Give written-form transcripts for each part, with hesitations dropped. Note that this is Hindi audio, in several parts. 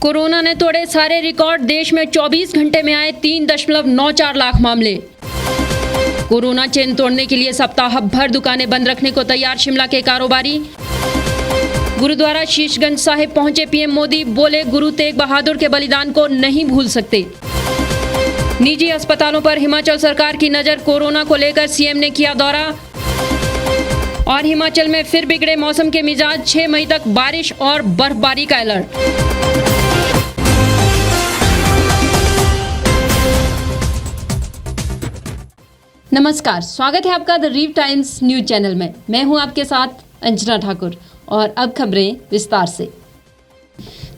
कोरोना ने तोड़े सारे रिकॉर्ड। देश में 24 घंटे में आए 3.94 लाख मामले। कोरोना चेन तोड़ने के लिए सप्ताह भर दुकानें बंद रखने को तैयार शिमला के कारोबारी। गुरुद्वारा शीशगंज साहिब पहुंचे पीएम मोदी, बोले गुरु तेग बहादुर के बलिदान को नहीं भूल सकते। निजी अस्पतालों पर हिमाचल सरकार की नजर, कोरोना को लेकर सीएम ने किया दौरा। और हिमाचल में फिर बिगड़े मौसम के मिजाज, 6 मई तक बारिश और बर्फबारी का अलर्ट। नमस्कार, स्वागत है आपका द रीव टाइम्स न्यूज चैनल में। मैं हूं आपके साथ अंजना ठाकुर और अब खबरें विस्तार से।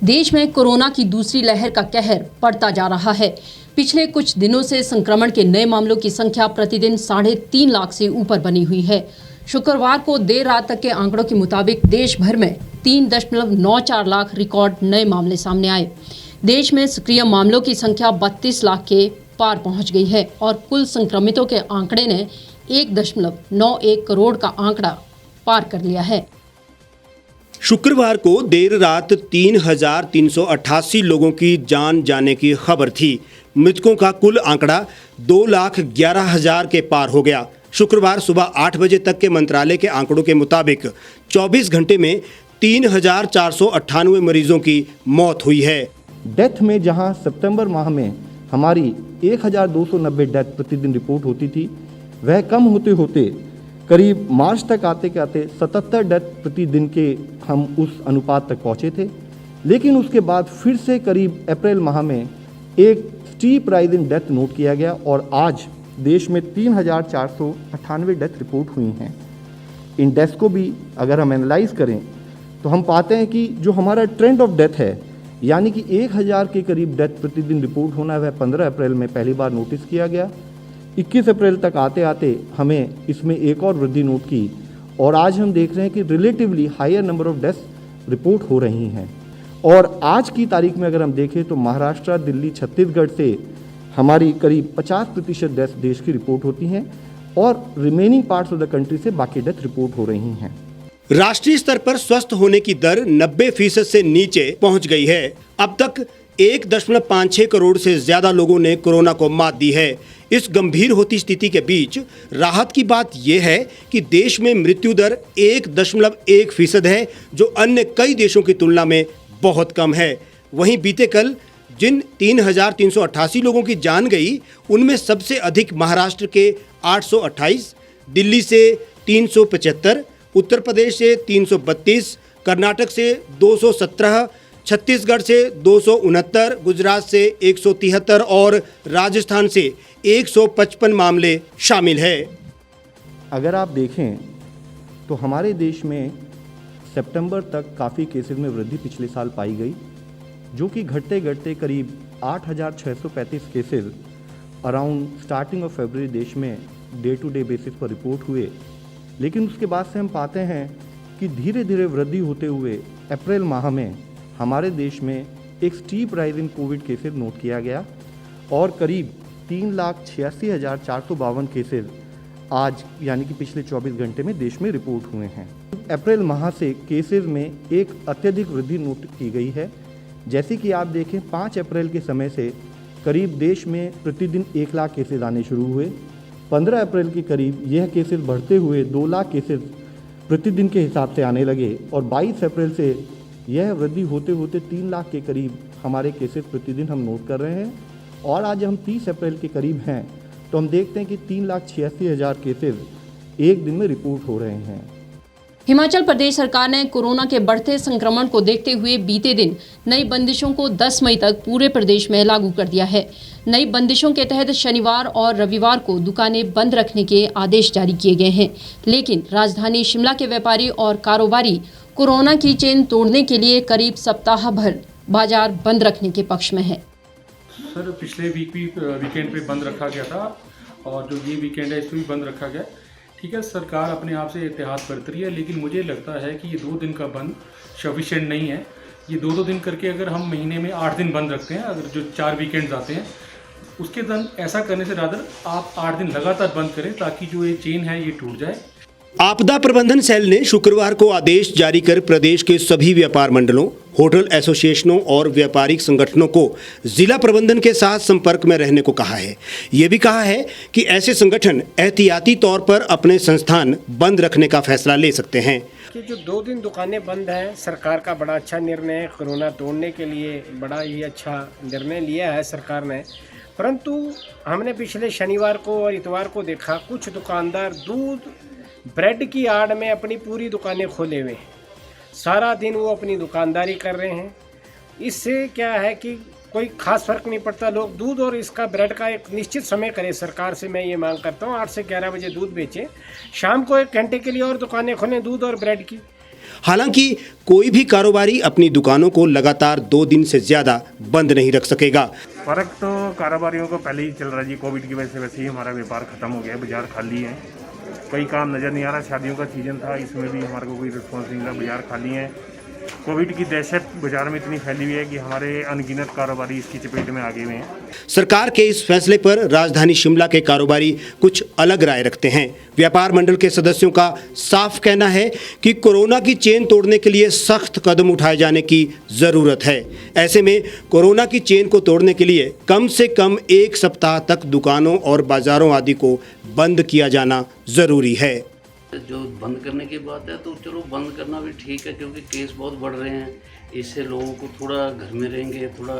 देश में कोरोना की दूसरी लहर का कहर बढ़ता जा रहा है। पिछले कुछ दिनों से संक्रमण के नए मामलों की संख्या प्रतिदिन 3.5 लाख से ऊपर बनी हुई है। शुक्रवार को देर रात तक के आंकड़ों के मुताबिक देश भर में 3.94 लाख रिकॉर्ड नए मामले सामने आए। देश में सक्रिय मामलों की संख्या 32 लाख के पार पहुंच गई है और कुल संक्रमितों के आंकड़े ने 1.91 करोड़ का आंकड़ा पार कर लिया है। शुक्रवार को देर रात 3,388 लोगों की जान जाने की खबर थी। मृतकों का कुल आंकड़ा 2,11,000 के पार हो गया। शुक्रवार सुबह 8 बजे तक के मंत्रालय के आंकड़ों के मुताबिक 24 घंटे में 3,498 मरीजों की मौत हुई है। डेथ में जहां सितंबर माह में हमारी 1,290 डेथ प्रतिदिन रिपोर्ट होती थी, वह कम होते होते करीब मार्च तक आते 77 डेथ प्रतिदिन के हम उस अनुपात तक पहुंचे थे। लेकिन उसके बाद फिर से करीब अप्रैल माह में एक steep rise in death note किया गया और आज देश में 3,498 डेथ रिपोर्ट हुई हैं। इन डेथ्स को भी अगर हम एनालाइज करें तो हम पाते हैं कि जो हमारा ट्रेंड ऑफ डेथ है, यानी कि 1,000 के करीब डेथ प्रतिदिन रिपोर्ट होना, वह 15 अप्रैल में पहली बार नोटिस किया गया। 21 अप्रैल तक आते आते हमें इसमें एक और वृद्धि नोट की और आज हम देख रहे हैं कि relatively higher number of deaths report हो रही हैं। और आज की तारीख में अगर हम देखें तो महाराष्ट्र, दिल्ली, छत्तीसगढ़ से हमारी करीब 50% डेथ देश की रिपोर्ट होती हैं और remaining parts of the country से बाकी डेथ रिपोर्ट हो रही हैं। राष्ट्रीय स्तर पर स्वस्थ होने की दर 90% से नीचे पहुंच गई है। अब तक 1.56 करोड़ से ज्यादा लोगों ने कोरोना को मात दी है। इस गंभीर होती स्थिति के बीच राहत की बात यह है कि देश में मृत्यु दर 1.1% है, जो अन्य कई देशों की तुलना में बहुत कम है। वहीं बीते कल जिन 3,388 लोगों की जान गई, उनमें सबसे अधिक महाराष्ट्र के 828, दिल्ली से 375, उत्तर प्रदेश से 332, कर्नाटक से 217, छत्तीसगढ़ से 269, गुजरात से 173 और राजस्थान से 155 मामले शामिल है। अगर आप देखें तो हमारे देश में सितंबर तक काफ़ी केसेस में वृद्धि पिछले साल पाई गई, जो कि घटते घटते करीब 8,635 cases around starting of February देश में डे टू डे बेसिस पर रिपोर्ट हुए। लेकिन उसके बाद से हम पाते हैं कि धीरे धीरे वृद्धि होते हुए अप्रैल माह में हमारे देश में एक steep rise in Covid cases note किया गया और करीब 3,86,452 केसेस आज यानी कि पिछले 24 घंटे में देश में रिपोर्ट हुए हैं। अप्रैल माह से केसेस में एक अत्यधिक वृद्धि नोट की गई है। जैसे कि आप देखें 5 अप्रैल के समय से करीब देश में प्रतिदिन 1 लाख केसेस आने शुरू हुए। 15 अप्रैल के करीब यह केसेस बढ़ते हुए 2 लाख केसेस प्रतिदिन के हिसाब से आने लगे और 22 अप्रैल से यह वृद्धि होते होते 3 लाख के करीब हमारे केसेस प्रतिदिन हम नोट कर रहे हैं। और आज हम 30 अप्रैल के करीब हैं तो हम देखते हैं कि 3,86,000 केसेस एक दिन में रिपोर्ट हो रहे हैं। हिमाचल प्रदेश सरकार ने कोरोना के बढ़ते संक्रमण को देखते हुए बीते दिन नई बंदिशों को 10 मई तक पूरे प्रदेश में लागू कर दिया है। नई बंदिशों के तहत शनिवार और रविवार को दुकानें बंद रखने के आदेश जारी किए गए हैं। लेकिन राजधानी शिमला के व्यापारी और कारोबारी कोरोना की चेन तोड़ने के लिए करीब सप्ताह भर बाजार बंद रखने के पक्ष में है। सर, पिछले वीकेंड पे बंद रखा गया था और जो ये वीकेंड है इस पर भी बंद रखा गया। ठीक है, सरकार अपने आप से एहतियात बरत रही है, लेकिन मुझे लगता है कि ये 2 दिन का बंद सफिशिएंट नहीं है। ये 2-2 दिन करके अगर हम महीने में 8 दिन बंद रखते हैं, अगर जो 4 वीकेंड्स आते हैं, उसके दिन ऐसा करने से रादर आप 8 दिन लगातार बंद करें ताकि जो ये चेन है ये टूट जाए। आपदा प्रबंधन सेल ने शुक्रवार को आदेश जारी कर प्रदेश के सभी व्यापार मंडलों, होटल एसोसिएशनों और व्यापारिक संगठनों को जिला प्रबंधन के साथ संपर्क में रहने को कहा है। ये भी कहा है कि ऐसे संगठन एहतियाती तौर पर अपने संस्थान बंद रखने का फैसला ले सकते हैं। कि जो 2 दिन दुकानें बंद हैं, सरकार का बड़ा अच्छा निर्णय है। कोरोना तोड़ने के लिए बड़ा ही अच्छा निर्णय लिया है सरकार ने। परंतु हमने पिछले शनिवार को और इतवार को देखा, कुछ दुकानदार दूध ब्रेड की आड़ में अपनी पूरी दुकानें खोले हुए हैं। सारा दिन वो अपनी दुकानदारी कर रहे हैं। इससे क्या है कि कोई खास फर्क नहीं पड़ता। लोग दूध और इसका ब्रेड का एक निश्चित समय करें। सरकार से मैं ये मांग करता हूँ 8 से 11 बजे दूध बेचें, शाम को 1 घंटे के लिए और दुकानें खोलें दूध और ब्रेड की। हालांकि कोई भी कारोबारी अपनी दुकानों को लगातार 2 दिन से ज्यादा बंद नहीं रख सकेगा। फर्क तो कारोबारियों को पहले ही चल रहा है जी। कोविड की वजह से वैसे ही हमारा व्यापार खत्म हो गया है, बाजार खाली है, कोई काम नज़र नहीं आ रहा। शादियों का सीजन था, इसमें भी हमारे को कोई रिस्पॉन्स नहीं मिला, बाजार खाली है। कोविड की दहशत बाजार में इतनी फैली हुई है कि हमारे अनगिनत कारोबारी इसकी चपेट में आ गए हुए हैं। सरकार के इस फैसले पर राजधानी शिमला के कारोबारी कुछ अलग राय रखते हैं। व्यापार मंडल के सदस्यों का साफ कहना है कि कोरोना की चेन तोड़ने के लिए सख्त कदम उठाए जाने की जरूरत है। ऐसे में कोरोना की चेन को तोड़ने के लिए कम से कम 1 सप्ताह तक दुकानों और बाजारों आदि को बंद किया जाना जरूरी है। जो बंद करने की बात है तो चलो बंद करना भी ठीक है, क्योंकि केस बहुत बढ़ रहे हैं। इससे लोगों को थोड़ा घर में रहेंगे थोड़ा,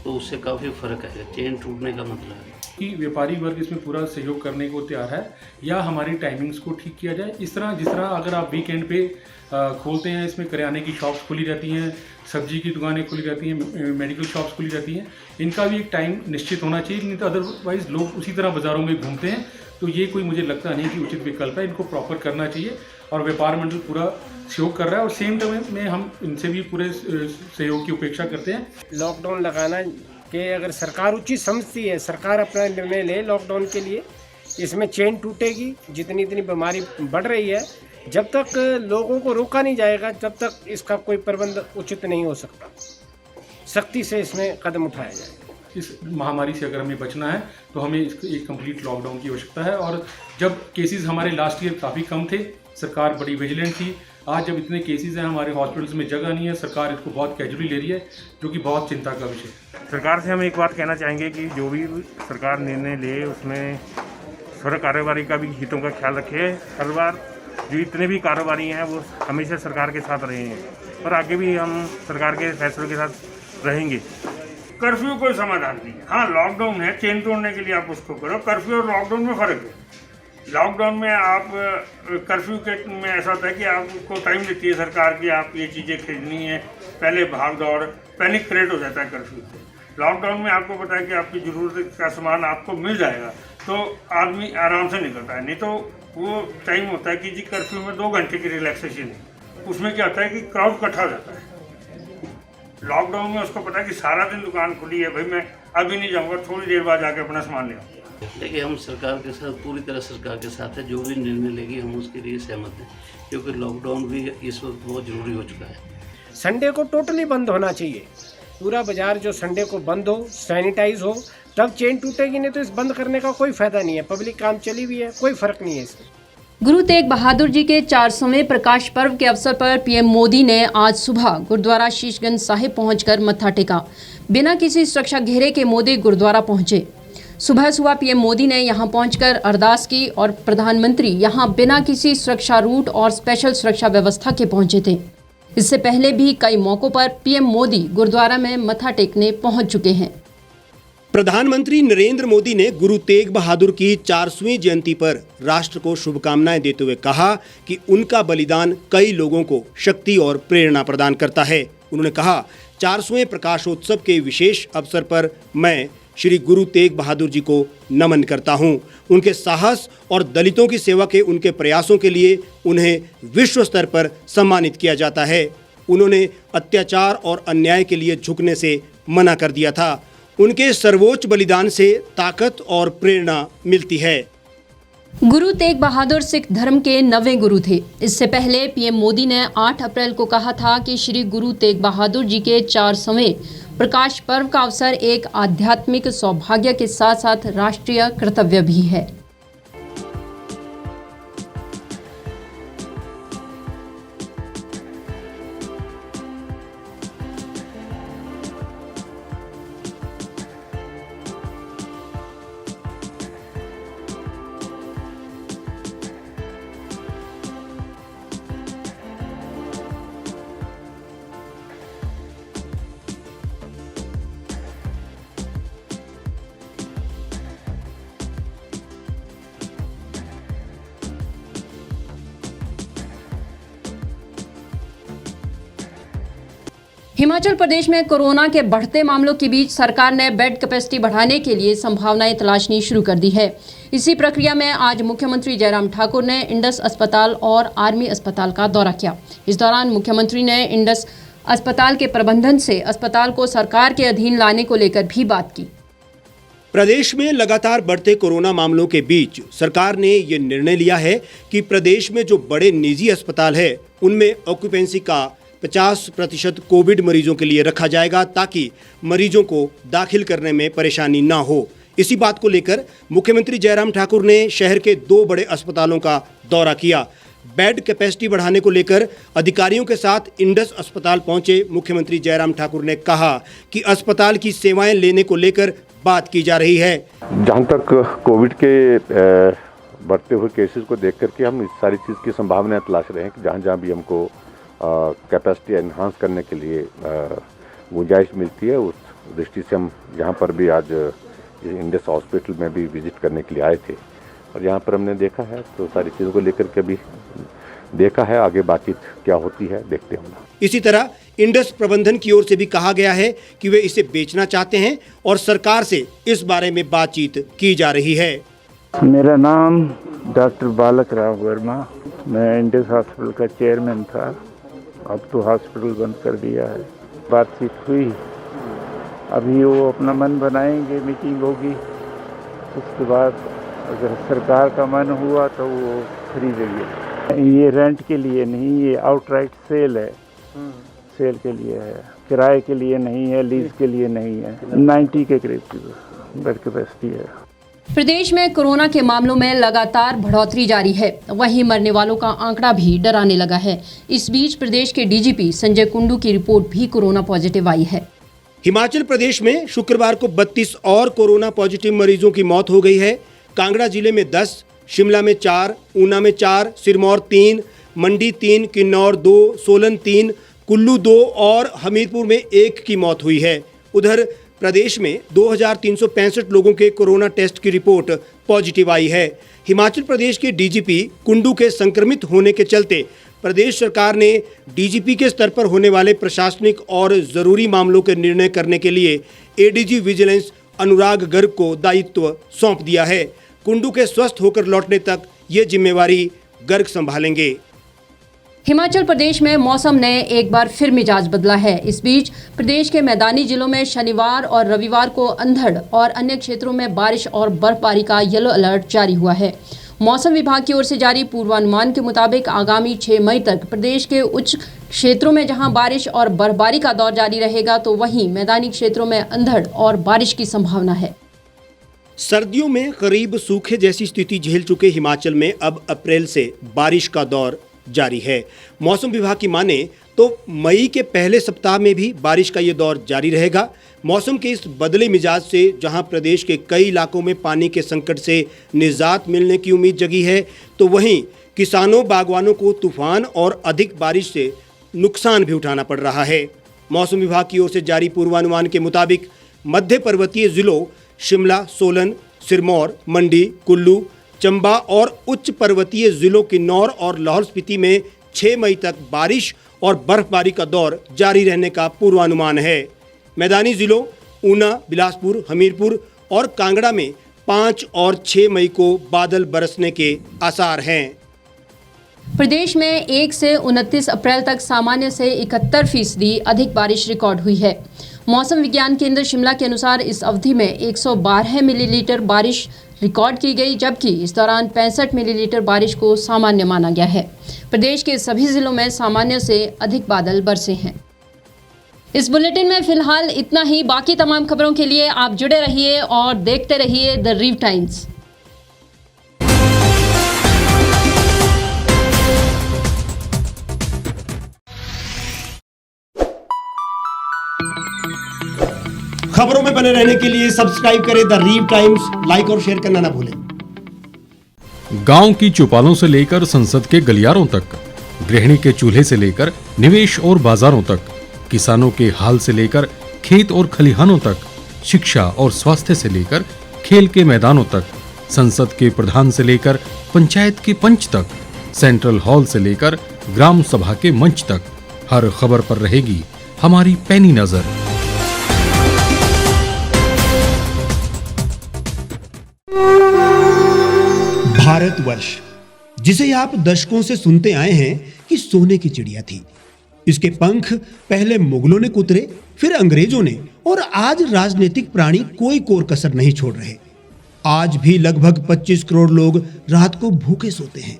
तो उससे काफ़ी फ़र्क है। चेन टूटने का मतलब है कि व्यापारी वर्ग इसमें पूरा सहयोग करने को तैयार है, या हमारी टाइमिंग्स को ठीक किया जाए। जिस तरह अगर आप वीकेंड पे खोलते हैं, इसमें करियाने की शॉप्स खुली रहती हैं, सब्जी की दुकानें खुली रहती हैं, मेडिकल शॉप्स खुली रहती हैं, इनका भी एक टाइम निश्चित होना चाहिए। नहीं तो अदरवाइज़ लोग उसी तरह बाज़ारों में घूमते हैं, तो ये कोई मुझे लगता नहीं कि उचित विकल्प है। इनको प्रॉपर करना चाहिए और व्यापार मंडल पूरा सहयोग कर रहा है और सेम टाइम में हम इनसे भी पूरे सहयोग की उपेक्षा करते हैं। लॉकडाउन लगाना के अगर सरकार उचित समझती है, सरकार अपना निर्णय ले लॉकडाउन के लिए, इसमें चेन टूटेगी। जितनी बीमारी बढ़ रही है, जब तक लोगों को रोका नहीं जाएगा तब तक इसका कोई प्रबंध उचित नहीं हो सकता। सख्ती से इसमें कदम उठाया जाए। इस महामारी से अगर हमें बचना है तो हमें एक कंप्लीट लॉकडाउन की आवश्यकता है। और जब केसेस हमारे लास्ट ईयर काफ़ी कम थे, सरकार बड़ी विजिलेंट थी। आज जब इतने केसेस हैं, हमारे हॉस्पिटल्स में जगह नहीं है, सरकार इसको बहुत कैजुअली ले रही है, जो कि बहुत चिंता का विषय है। सरकार से हम एक बात कहना चाहेंगे कि जो भी सरकार निर्णय ले उसमें थोड़ा कारोबारी का भी हितों का ख्याल रखे। हर बार जो इतने भी कारोबारी हैं वो हमेशा सरकार के साथ रहे हैं और आगे भी हम सरकार के फैसलों के साथ रहेंगे। कर्फ्यू कोई समाधान नहीं है। हाँ, लॉकडाउन है, चेन तोड़ने के लिए आप उसको करो। कर्फ्यू और लॉकडाउन में फ़र्क है। लॉकडाउन में आप कर्फ्यू के में ऐसा होता है कि आपको टाइम देती है सरकार की, आप ये चीज़ें खरीदनी है, पहले भाग दौड़, पैनिक क्रिएट हो जाता है कर्फ्यू से। लॉकडाउन में आपको पता है कि आपकी ज़रूरत का सामान आपको मिल जाएगा, तो आदमी आराम से निकलता है। नहीं तो वो टाइम होता है कि जी कर्फ्यू में 2 घंटे की रिलैक्सेशन है, उसमें क्या होता है कि क्राउड इकट्ठा हो जाता है। लॉकडाउन में उसको पता है कि सारा दिन दुकान खुली है, भाई मैं अभी नहीं जाऊंगा, थोड़ी देर बाद जाके अपना सामान ले आऊँगा। देखिए, हम सरकार के साथ पूरी तरह सरकार के साथ है। जो भी निर्णय लेगी हम उसके लिए सहमत हैं, क्योंकि लॉकडाउन भी इस वक्त बहुत ज़रूरी हो चुका है। संडे को टोटली बंद होना चाहिए। पूरा बाजार जो संडे को बंद हो, सैनिटाइज हो, तब चेन टूटेगी। नहीं तो इस बंद करने का कोई फायदा नहीं है। पब्लिक काम चली हुई है, कोई फर्क नहीं है इसमें। गुरु तेग बहादुर जी के 400वें प्रकाश पर्व के अवसर पर पीएम मोदी ने आज सुबह गुरुद्वारा शीशगंज साहिब पहुंचकर मत्था टेका। बिना किसी सुरक्षा घेरे के मोदी गुरुद्वारा पहुंचे। सुबह पीएम मोदी ने यहां पहुंचकर अरदास की और प्रधानमंत्री यहां बिना किसी सुरक्षा रूट और स्पेशल सुरक्षा व्यवस्था के पहुंचे थे। इससे पहले भी कई मौकों पर पीएम मोदी गुरुद्वारा में मत्था टेकने पहुंच चुके हैं। प्रधानमंत्री नरेंद्र मोदी ने गुरु तेग बहादुर की 400वीं जयंती पर राष्ट्र को शुभकामनाएं देते हुए कहा कि उनका बलिदान कई लोगों को शक्ति और प्रेरणा प्रदान करता है। उन्होंने कहा, 400वें प्रकाशोत्सव के विशेष अवसर पर मैं श्री गुरु तेग बहादुर जी को नमन करता हूं। उनके साहस और दलितों की सेवा के उनके प्रयासों के लिए उन्हें विश्व स्तर पर सम्मानित किया जाता है। उन्होंने अत्याचार और अन्याय के लिए झुकने से मना कर दिया था। उनके सर्वोच्च बलिदान से ताकत और प्रेरणा मिलती है। गुरु तेग बहादुर सिख धर्म के 9वें गुरु थे। इससे पहले पीएम मोदी ने 8 अप्रैल को कहा था कि श्री गुरु तेग बहादुर जी के 400वें प्रकाश पर्व का अवसर एक आध्यात्मिक सौभाग्य के साथ साथ राष्ट्रीय कर्तव्य भी है। हिमाचल प्रदेश में कोरोना के बढ़ते मामलों के बीच सरकार ने बेड कैपेसिटी बढ़ाने के लिए संभावनाएं तलाशनी शुरू कर दी है। इसी प्रक्रिया में आज मुख्यमंत्री जयराम ठाकुर ने इंडस अस्पताल और आर्मी अस्पताल का दौरा किया। इस दौरान मुख्यमंत्री ने इंडस अस्पताल के प्रबंधन से अस्पताल को सरकार के अधीन लाने को लेकर भी बात की। प्रदेश में लगातार बढ़ते कोरोना मामलों के बीच सरकार ने ये निर्णय लिया है कि प्रदेश में जो बड़े निजी अस्पताल है उनमें ऑक्यूपेंसी का 50% कोविड मरीजों के लिए रखा जाएगा ताकि मरीजों को दाखिल करने में परेशानी ना हो। इसी बात को लेकर मुख्यमंत्री जयराम ठाकुर ने शहर के 2 बड़े अस्पतालों का दौरा किया। बेड कैपेसिटी बढ़ाने को लेकर अधिकारियों के साथ इंडस अस्पताल पहुंचे मुख्यमंत्री जयराम ठाकुर ने कहा कि अस्पताल की सेवाएं लेने को लेकर बात की जा रही है। जहाँ तक कोविड के बढ़ते हुए केसेस को देख करके हम इस सारी चीज़ की संभावनाएं तलाश रहे हैं कि जहाँ भी हमको कैपेसिटी एनहांस करने के लिए गुंजाइश मिलती है, उस दृष्टि से हम यहाँ पर भी आज इंडस हॉस्पिटल में भी विजिट करने के लिए आए थे और यहाँ पर हमने देखा है तो सारी चीज़ों को लेकर के भी देखा है। आगे बातचीत क्या होती है देखते हैं। इसी तरह इंडस प्रबंधन की ओर से भी कहा गया है कि वे इसे बेचना चाहते हैं और सरकार से इस बारे में बातचीत की जा रही है। मेरा नाम डॉक्टर बालक राव वर्मा, मैं इंडस हॉस्पिटल का चेयरमैन था। अब तो हॉस्पिटल बंद कर दिया है। बातचीत हुई, अभी वो अपना मन बनाएंगे, मीटिंग होगी, उसके बाद अगर सरकार का मन हुआ तो वो खरीदेंगे। ये रेंट के लिए नहीं, ये आउटराइट सेल है, सेल के लिए है, किराए के लिए नहीं है, लीज के लिए नहीं है। 90 के करीब बेड कैपेसिटी है। प्रदेश में कोरोना के मामलों में लगातार बढ़ोतरी जारी है, वहीं मरने वालों का आंकड़ा भी डराने लगा है। इस बीच प्रदेश के डीजीपी संजय कुंडू की रिपोर्ट भी कोरोना पॉजिटिव आई है। हिमाचल प्रदेश में शुक्रवार को 32 और कोरोना पॉजिटिव मरीजों की मौत हो गई है। कांगड़ा जिले में 10, शिमला में 4, ऊना में 4, सिरमौर 3, मंडी 3, किन्नौर 2, सोलन 3, कुल्लू 2 और हमीरपुर में 1 की मौत हुई है। उधर प्रदेश में 2365 लोगों के कोरोना टेस्ट की रिपोर्ट पॉजिटिव आई है। हिमाचल प्रदेश के डीजीपी कुंडू के संक्रमित होने के चलते प्रदेश सरकार ने डीजीपी के स्तर पर होने वाले प्रशासनिक और जरूरी मामलों के निर्णय करने के लिए एडीजी विजिलेंस अनुराग गर्ग को दायित्व सौंप दिया है। कुंडू के स्वस्थ होकर लौटने तक ये जिम्मेवारी गर्ग संभालेंगे। हिमाचल प्रदेश में मौसम ने एक बार फिर मिजाज बदला है। इस बीच प्रदेश के मैदानी जिलों में शनिवार और रविवार को अंधड़ और अन्य क्षेत्रों में बारिश और बर्फबारी का येलो अलर्ट जारी हुआ है। मौसम विभाग की ओर से जारी पूर्वानुमान के मुताबिक आगामी 6 मई तक प्रदेश के उच्च क्षेत्रों में जहां बारिश और बर्फबारी का दौर जारी रहेगा तो वहीं मैदानी क्षेत्रों में अंधड़ और बारिश की संभावना है। सर्दियों में करीब सूखे जैसी स्थिति झेल चुके हिमाचल में अब अप्रैल से बारिश का दौर जारी है। मौसम विभाग की माने तो मई के पहले सप्ताह में भी बारिश का ये दौर जारी रहेगा। मौसम के इस बदले मिजाज से जहां प्रदेश के कई इलाकों में पानी के संकट से निजात मिलने की उम्मीद जगी है तो वहीं किसानों बागवानों को तूफान और अधिक बारिश से नुकसान भी उठाना पड़ रहा है। मौसम विभाग की ओर से जारी पूर्वानुमान के मुताबिक मध्य पर्वतीय जिलों शिमला, सोलन, सिरमौर, मंडी, कुल्लू, चंबा और उच्च पर्वतीय जिलों किन्नौर और लाहौल स्पीति में 6 मई तक बारिश और बर्फबारी का दौर जारी रहने का पूर्वानुमान है। मैदानी जिलों ऊना, बिलासपुर, हमीरपुर और कांगड़ा में 5 और 6 मई को बादल बरसने के आसार हैं। प्रदेश में 1 से 29 अप्रैल तक सामान्य से 71% अधिक बारिश रिकॉर्ड हुई है। मौसम विज्ञान केंद्र शिमला के अनुसार इस अवधि में 112 मिलीलीटर बारिश रिकॉर्ड की गई, जबकि इस दौरान 65 मिलीलीटर बारिश को सामान्य माना गया है। प्रदेश के सभी जिलों में सामान्य से अधिक बादल बरसे हैं। इस बुलेटिन में फिलहाल इतना ही। बाकी तमाम खबरों के लिए आप जुड़े रहिए और देखते रहिए द रीव टाइम्स। खबरों में बने रहने के लिए सब्सक्राइब करें द रीव टाइम्स, लाइक और शेयर करना ना भूलें। गांव की चौपालों से लेकर संसद के गलियारों तक, गृहिणी के चूल्हे से लेकर निवेश और बाजारों तक, किसानों के हाल से लेकर खेत और खलिहानों तक, शिक्षा और स्वास्थ्य से लेकर खेल के मैदानों तक, संसद के प्रधान से लेकर पंचायत के पंच तक, सेंट्रल हॉल से लेकर ग्राम सभा के मंच तक, हर खबर पर रहेगी हमारी पैनी नजर। भारतवर्ष, जिसे आप दशकों से सुनते आए हैं कि सोने की चिड़िया थी। इसके पंख पहले मुगलों ने कुतरे, फिर अंग्रेजों ने, और आज राजनीतिक प्राणी कोई कोर कसर नहीं छोड़ रहे। आज भी लगभग 25 करोड़ लोग रात को भूखे सोते हैं।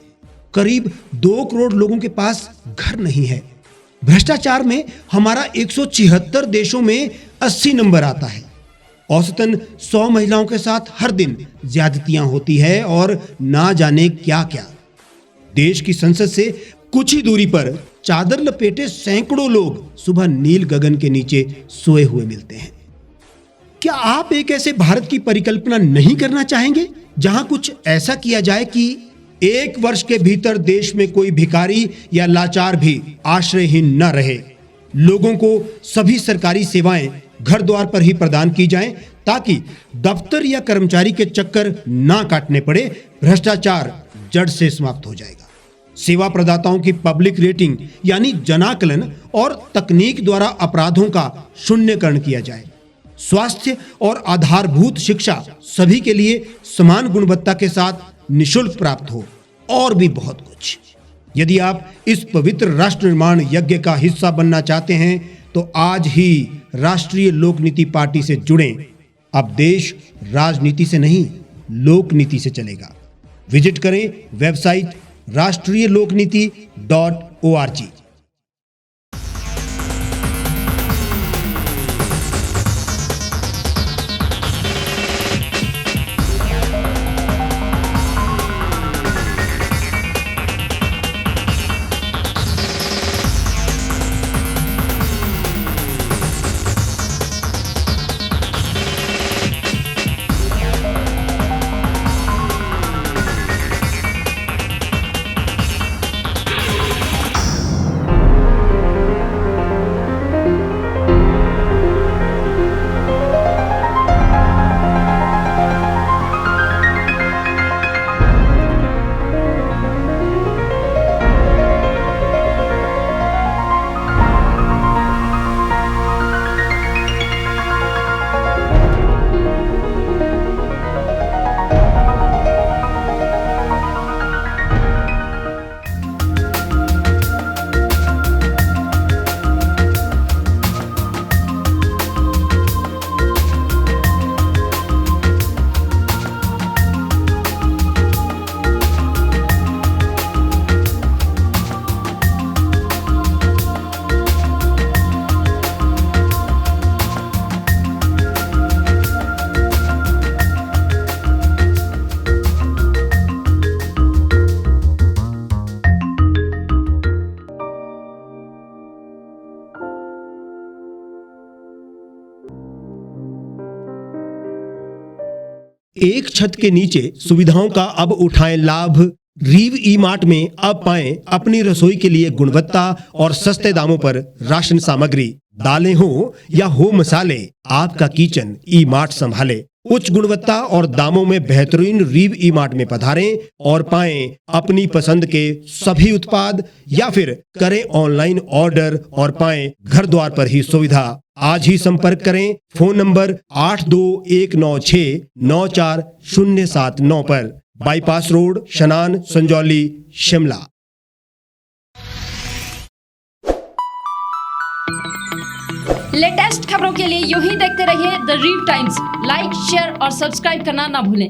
करीब 2 करोड़ लोगों के पास घर नहीं है। भ्रष्टाचार में हमारा 176 देशों में 80 नंबर आता है। औसतन 100 महिलाओं के साथ हर दिन ज्यादतियां होती है और ना जाने क्या क्या। देश की संसद से कुछ ही दूरी पर चादर लपेटे सैकड़ों लोग सुबह नील गगन के नीचे सोए हुए मिलते हैं। क्या आप एक ऐसे भारत की परिकल्पना नहीं करना चाहेंगे जहां कुछ ऐसा किया जाए कि 1 वर्ष के भीतर देश में कोई भिखारी या लाचार भी आश्रयहीन न रहे? लोगों को सभी सरकारी सेवाएं घर द्वार पर ही प्रदान की जाएं ताकि दफ्तर या कर्मचारी के चक्कर ना काटने पड़े। भ्रष्टाचार जड़ से समाप्त हो जाएगा। सेवा प्रदाताओं की पब्लिक रेटिंग यानी जनाकलन और तकनीक द्वारा अपराधों का शून्यकरण किया जाए। स्वास्थ्य और आधारभूत शिक्षा सभी के लिए समान गुणवत्ता के साथ निशुल्क प्राप्त हो, और भी बहुत कुछ। यदि आप इस पवित्र राष्ट्र निर्माण यज्ञ का हिस्सा बनना चाहते हैं तो आज ही राष्ट्रीय लोक नीति पार्टी से जुड़ें। अब देश राजनीति से नहीं, लोक नीति से चलेगा। विजिट करें वेबसाइट rashtriyalokniti.org। एक छत के नीचे सुविधाओं का अब उठाएं लाभ। रीव ई मार्ट में अब पाएं अपनी रसोई के लिए गुणवत्ता और सस्ते दामों पर राशन सामग्री। दालें हो या हो मसाले, आपका किचन ई मार्ट संभाले। उच्च गुणवत्ता और दामों में बेहतरीन रीव ई मार्ट में पधारें और पाएं अपनी पसंद के सभी उत्पाद, या फिर करें ऑनलाइन ऑर्डर और पाएं घर द्वार पर ही सुविधा। आज ही संपर्क करें फोन नंबर 8219694079 पर, बाईपास रोड, शनान, संजौली, शिमला। लेटेस्ट खबरों के लिए यूं ही देखते रहिए द रीव टाइम्स। लाइक, शेयर और सब्सक्राइब करना ना भूलें।